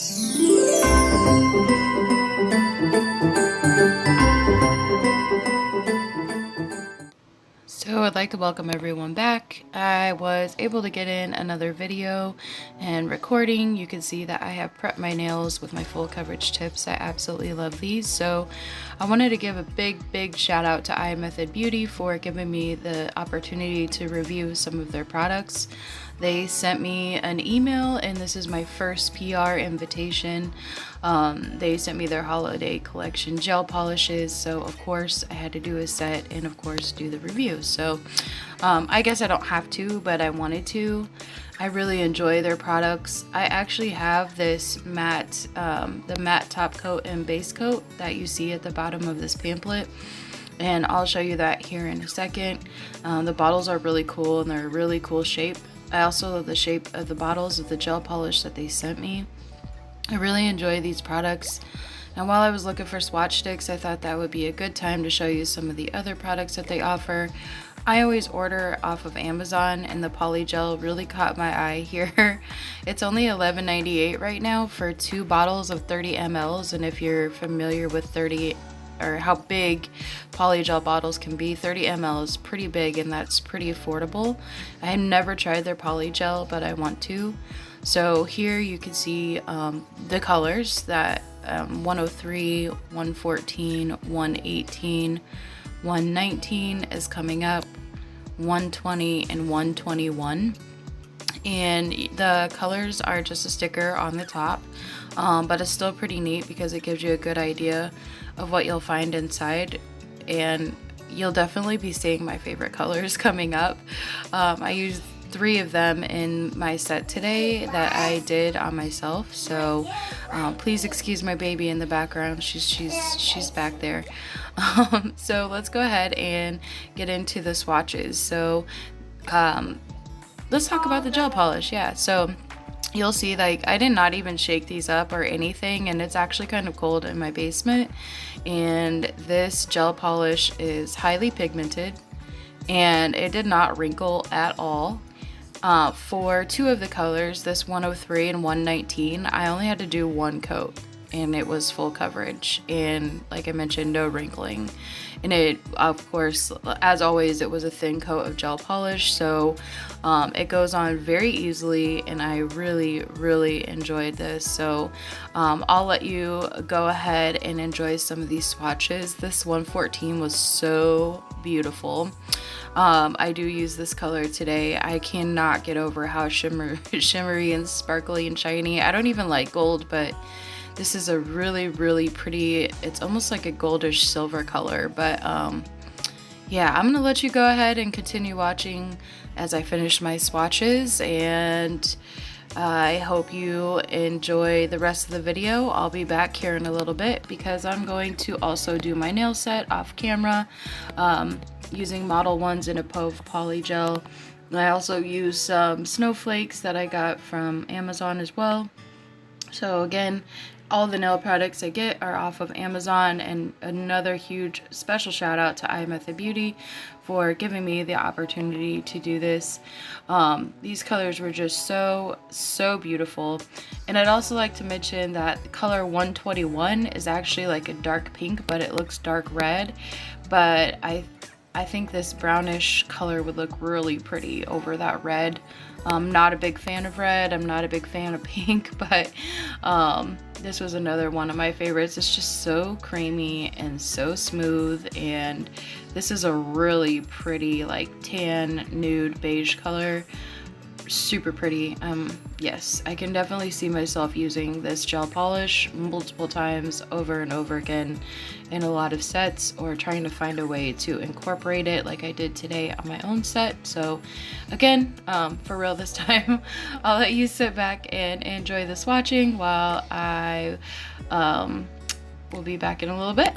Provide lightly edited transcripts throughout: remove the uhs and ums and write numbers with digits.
So I'd like to welcome everyone back. I was able to get in another video and recording. You can see that I have prepped my nails with my full coverage tips. I absolutely love these. So I wanted to give a big shout out to iMethod Beauty for giving me the opportunity to review some of their products. They sent me an email, and this is my first PR invitation. They sent me their holiday collection gel polishes, so of course I had to do a set and of course do the review. So I guess I don't have to, but I wanted to. I really enjoy their products. I actually have this matte, the matte top coat and base coat that you see at the bottom of this pamphlet, and I'll show you that here in a second. The bottles are really cool and they're a really cool shape. I also love the shape of the bottles of the gel polish that they sent me. I really enjoy these products, and while I was looking for swatch sticks, I thought that would be a good time to show you some of the other products that they offer. I always order off of Amazon, and the poly gel really caught my eye here. It's only $11.98 right now for 2 bottles of 30 mLs, and if you're familiar with 30 or how big polygel bottles can be, 30 ml is pretty big, and that's pretty affordable. I have never tried their polygel, but I want to. So here you can see the colors that 103, 114, 118, 119 is coming up, 120 and 121. And the colors are just a sticker on the top, but it's still pretty neat because it gives you a good idea of what you'll find inside, and you'll definitely be seeing my favorite colors coming up. I used 3 of them in my set today that I did on myself, so please excuse my baby in the background. She's back there. So let's go ahead and get into the swatches. So let's talk about the gel polish. Yeah, so you'll see, like, I did not even shake these up or anything, and it's actually kind of cold in my basement. And this gel polish is highly pigmented, and it did not wrinkle at all. For 2 of the colors, this 103 and 119, I only had to do 1 coat, and it was full coverage, and like I mentioned, no wrinkling. And it, of course, as always, it was a thin coat of gel polish, so it goes on very easily, and I really enjoyed this. So I'll let you go ahead and enjoy some of these swatches. This 114 was so beautiful. I do use this color today. I cannot get over how shimmery and sparkly and shiny. I don't even like gold, but this is a really pretty, it's almost like a goldish silver color. But yeah, I'm gonna let you go ahead and continue watching as I finish my swatches, and I hope you enjoy the rest of the video. I'll be back here in a little bit because I'm going to also do my nail set off camera using Model 1s in a Pove polygel. I also use some snowflakes that I got from Amazon as well. So again, all the nail products I get are off of Amazon, and another huge special shout out to iMethod Beauty for giving me the opportunity to do this. These colors were just so beautiful. And I'd also like to mention that the color 121 is actually like a dark pink, but it looks dark red. But I think this brownish color would look really pretty over that red. I'm not a big fan of red, I'm not a big fan of pink, but this was another one of my favorites. It's just so creamy and so smooth, and this is a really pretty, like, tan nude beige color. Super pretty. Yes, I can definitely see myself using this gel polish multiple times over and over again in a lot of sets, or trying to find a way to incorporate it like I did today on my own set. So again, for real this time, I'll let you sit back and enjoy the swatching while I will be back in a little bit.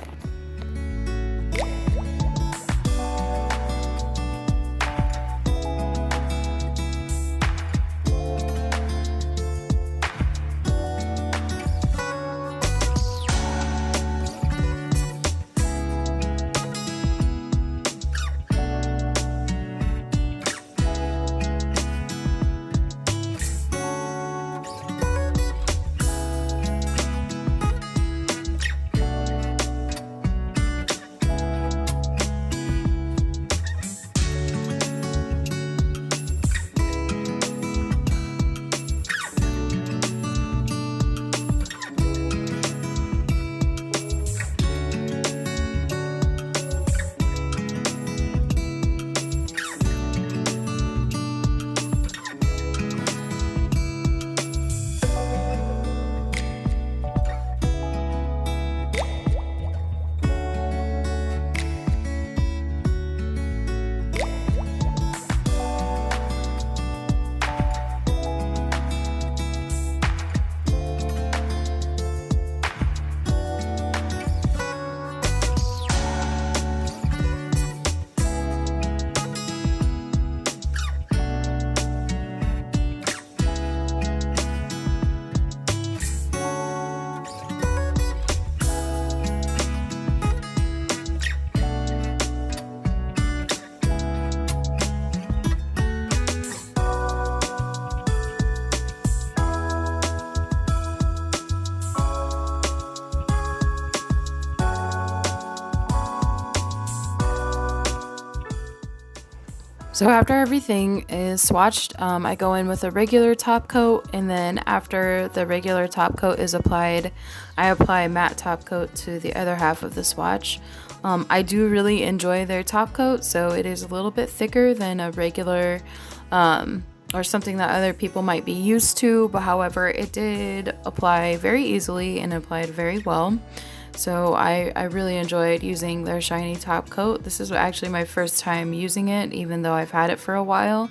So after everything is swatched, I go in with a regular top coat, and then after the regular top coat is applied, I apply a matte top coat to the other half of the swatch. I do really enjoy their top coat, so it is a little bit thicker than a regular or something that other people might be used to, but however, it did apply very easily and applied very well. So I really enjoyed using their shiny top coat. This is actually my first time using it, even though I've had it for a while.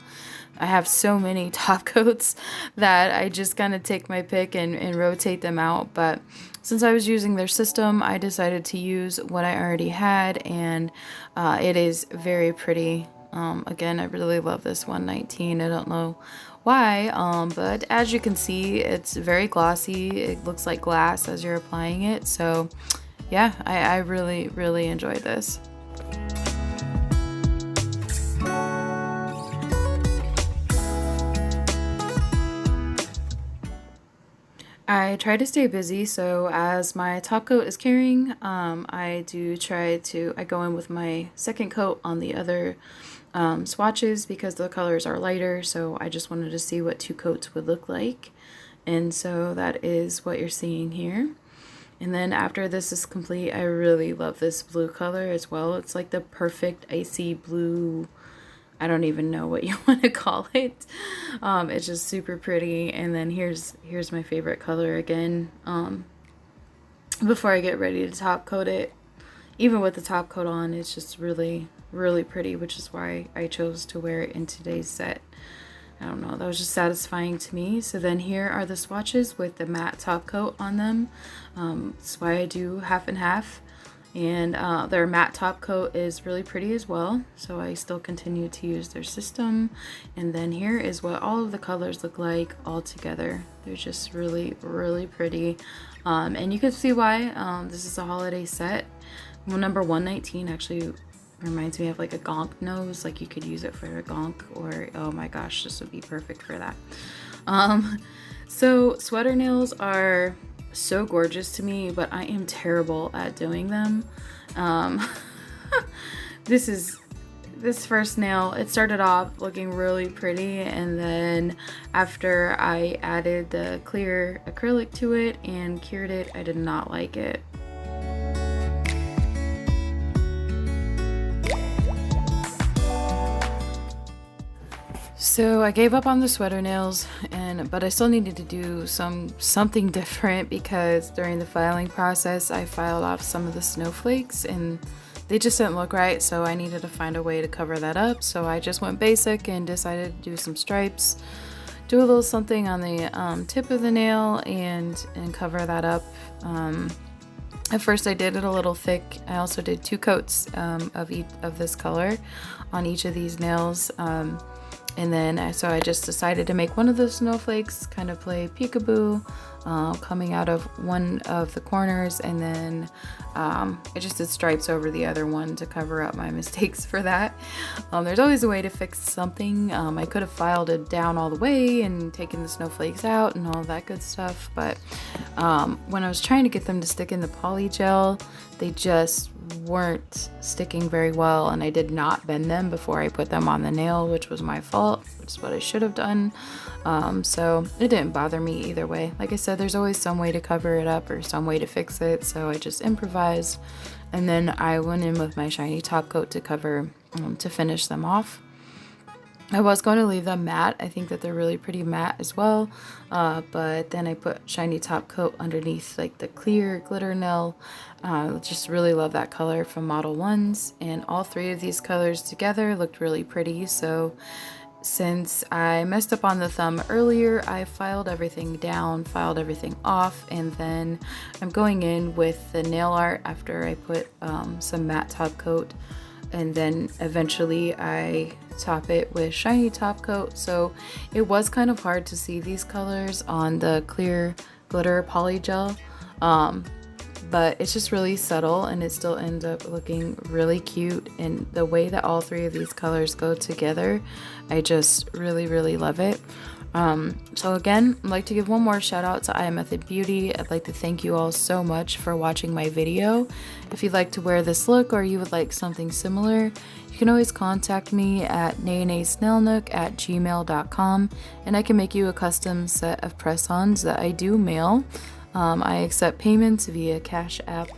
I have so many top coats that I just kind of take my pick and rotate them out. But since I was using their system, I decided to use what I already had, and it is very pretty. Again, I really love this 119. I don't know why, but as you can see, it's very glossy. It looks like glass as you're applying it. So yeah, I really enjoyed this. I try to stay busy, so as my top coat is curing, I go in with my second coat on the other swatches because the colors are lighter, so I just wanted to see what 2 coats would look like. And so that is what you're seeing here. And then after this is complete, I really love this blue color as well. It's like the perfect icy blue. I don't even know what you want to call it. It's just super pretty. And then here's my favorite color again. Before I get ready to top coat it, even with the top coat on, it's just really pretty, which is why I chose to wear it in today's set. I don't know, that was just satisfying to me. So then here are the swatches with the matte top coat on them. That's why I do half and half. And their matte top coat is really pretty as well, so I still continue to use their system. And then here is what all of the colors look like all together. They're just really pretty, and you can see why this is a holiday set. Well, number 119 actually reminds me of like a gonk nose, like you could use it for a gonk, or oh my gosh, this would be perfect for that. So sweater nails are so gorgeous to me, but I am terrible at doing them. This first nail, it started off looking really pretty, and then after I added the clear acrylic to it and cured it, I did not like it. So I gave up on the sweater nails, but I still needed to do something different because during the filing process I filed off some of the snowflakes and they just didn't look right, so I needed to find a way to cover that up. So I just went basic and decided to do some stripes, do a little something on the tip of the nail and cover that up. At first I did it a little thick. I also did 2 coats of this color on each of these nails. And then I just decided to make one of the snowflakes kind of play peekaboo, coming out of one of the corners, and then I just did stripes over the other one to cover up my mistakes for that. There's always a way to fix something. I could have filed it down all the way and taken the snowflakes out and all that good stuff, but when I was trying to get them to stick in the poly gel, they just weren't sticking very well, and I did not bend them before I put them on the nail, which was my fault, which is what I should have done. So it didn't bother me either way. Like I said, there's always some way to cover it up or some way to fix it, so I just improvised, and then I went in with my shiny top coat to cover to finish them off. I was going to leave them matte. I think that they're really pretty matte as well, but then I put shiny top coat underneath like the clear glitter nail. Just really love that color from Model 1s, and all 3 of these colors together looked really pretty. So since I messed up on the thumb earlier, I filed everything down, filed everything off, and then I'm going in with the nail art after I put some matte top coat, and then eventually I top it with shiny top coat. So it was kind of hard to see these colors on the clear glitter poly gel, but it's just really subtle and it still ends up looking really cute. And the way that all 3 of these colors go together, I just really love it. So again, I'd like to give one more shout out to iMethod Beauty. I'd like to thank you all so much for watching my video. If you'd like to wear this look or you would like something similar, you can always contact me at naenaesnailnook@gmail.com and I can make you a custom set of press-ons that I do mail. I accept payments via Cash App,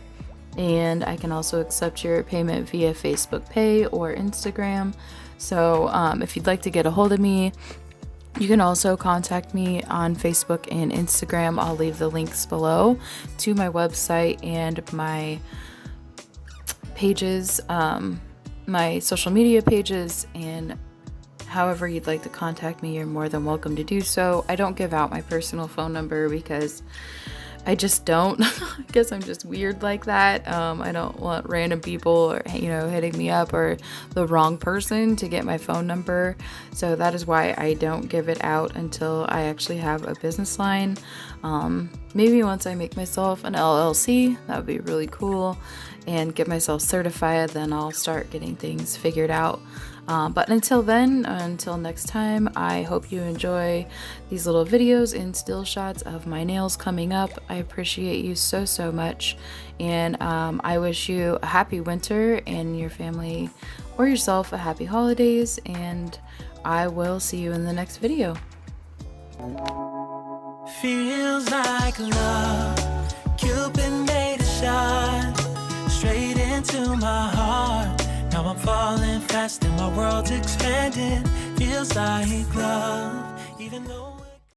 and I can also accept your payment via Facebook Pay or Instagram. So if you'd like to get a hold of me, you can also contact me on Facebook and Instagram. I'll leave the links below to my website and my pages, my social media pages, and however you'd like to contact me, you're more than welcome to do so. I don't give out my personal phone number because I just don't. I guess I'm just weird like that. I don't want random people or, hitting me up or the wrong person to get my phone number. So that is why I don't give it out until I actually have a business line. Maybe once I make myself an LLC, that would be really cool, and get myself certified, then I'll start getting things figured out. But until then, until next time, I hope you enjoy these little videos and still shots of my nails coming up. I appreciate you so, so much. And I wish you a happy winter and your family or yourself a happy holidays. And I will see you in the next video. Feels like love, Cupid made a shot straight into my heart. Now I'm falling fast and my world's expanding. Feels like love, even though